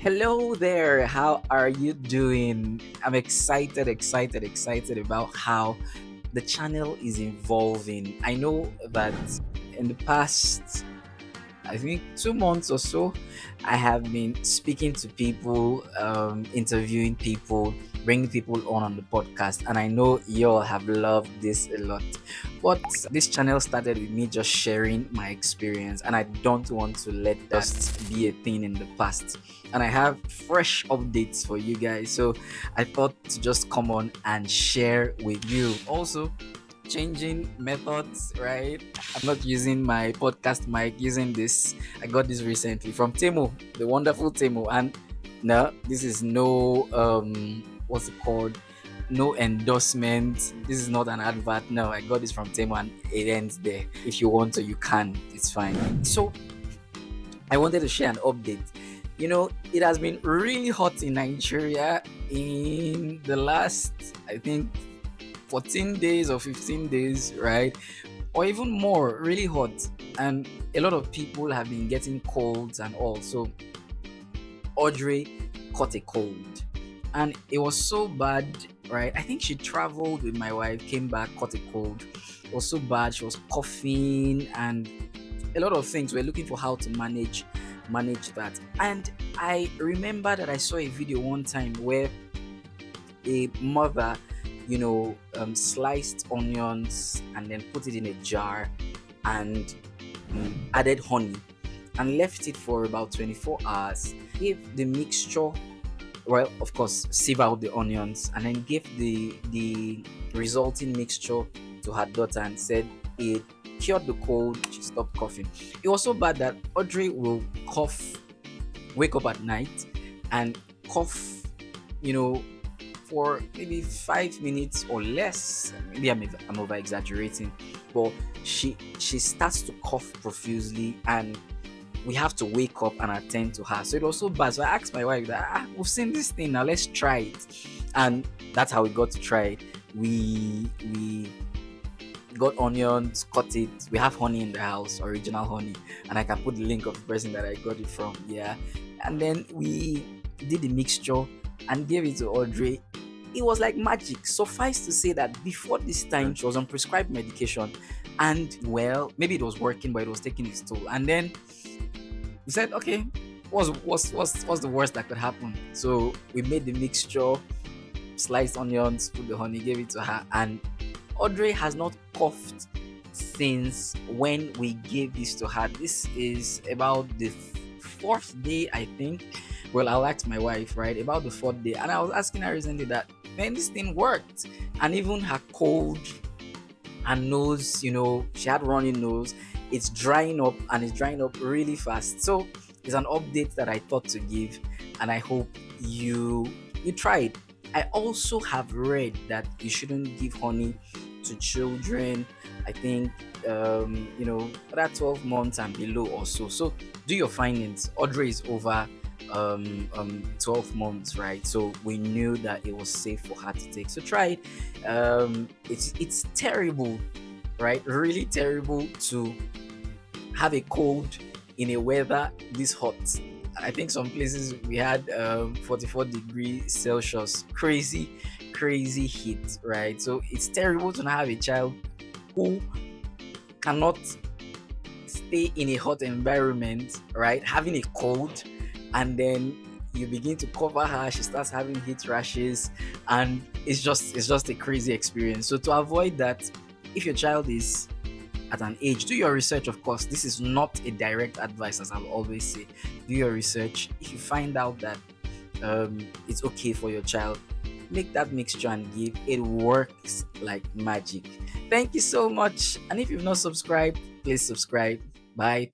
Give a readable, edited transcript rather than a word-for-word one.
Hello there. How are you doing? I'm excited about how the channel is evolving. I know that in the past, I think 2 months or so, I have been speaking to people, interviewing people, bringing people on the podcast, and I know you all have loved this a lot. But this channel started with me just sharing my experience, and I don't want to let that be a thing in the past. And I have fresh updates for you guys, so I thought to just come on and share with you. Also, changing methods, right? I'm not using my podcast mic, using this. I got this recently from Temu, the wonderful Temu. And no, this is no what's it called? No endorsement. This is not an advert. No, I got this from Temu and it ends there. If you want to, you can. It's fine. So I wanted to share an update. It has been really hot in Nigeria in the last, I think, 14 days or 15 days, right? Or even more, really hot. And a lot of people have been getting colds and all. So Audrey caught a cold. And it was so bad, right? I think she traveled with my wife, came back, caught a cold. It was so bad. She was coughing and a lot of things. We're looking for how to manage that. And I remember that I saw a video one time where a mother sliced onions and then put it in a jar and added honey and left it for about 24 hours. Gave the mixture, well, of course, sieve out the onions and then gave the resulting mixture to her daughter and said it cured the cold. She stopped coughing. It was so bad that Audrey will cough, wake up at night and cough, for maybe 5 minutes or less. Maybe I'm over exaggerating, but she starts to cough profusely and we have to wake up and attend to her. So it was so bad. So I asked my wife that we've seen this thing, now let's try it. And that's how we got to try it. We got onions, cut it. We have honey in the house, original honey, and I can put the link of the person that I got it from. Yeah. And then we did the mixture and gave it to Audrey. It was like magic. Suffice to say that before this time, she was on prescribed medication, and well, maybe it was working, but it was taking its toll. And then we said, okay, what's the worst that could happen? So we made the mixture, sliced onions, put the honey, gave it to her, and Audrey has not coughed since when we gave this to her. This is about the fourth day, I think. Well, I'll ask my wife, right? About the fourth day. And I was asking her recently that, man, this thing worked. And even her cold, her nose, she had running nose. It's drying up and it's drying up really fast. So it's an update that I thought to give. And I hope you try it. I also have read that you shouldn't give honey to children. I think, about 12 months and below or so. So do your findings. Audrey is over 12 months, right? So we knew that it was safe for her to take. So try it. It's terrible, right? Really terrible to have a cold in a weather this hot. I think some places we had 44 degrees Celsius, crazy heat, right? So it's terrible to not have a child who cannot stay in a hot environment, right? Having a cold, and then you begin to cover her, she starts having heat rashes, and it's just a crazy experience. So to avoid that, if your child is at an age, do your research. Of course, this is not a direct advice, as I'll always say. Do your research. If you find out that it's okay for your child, make that mixture and give. It works like magic. Thank you so much, and if you've not subscribed, please subscribe. Bye.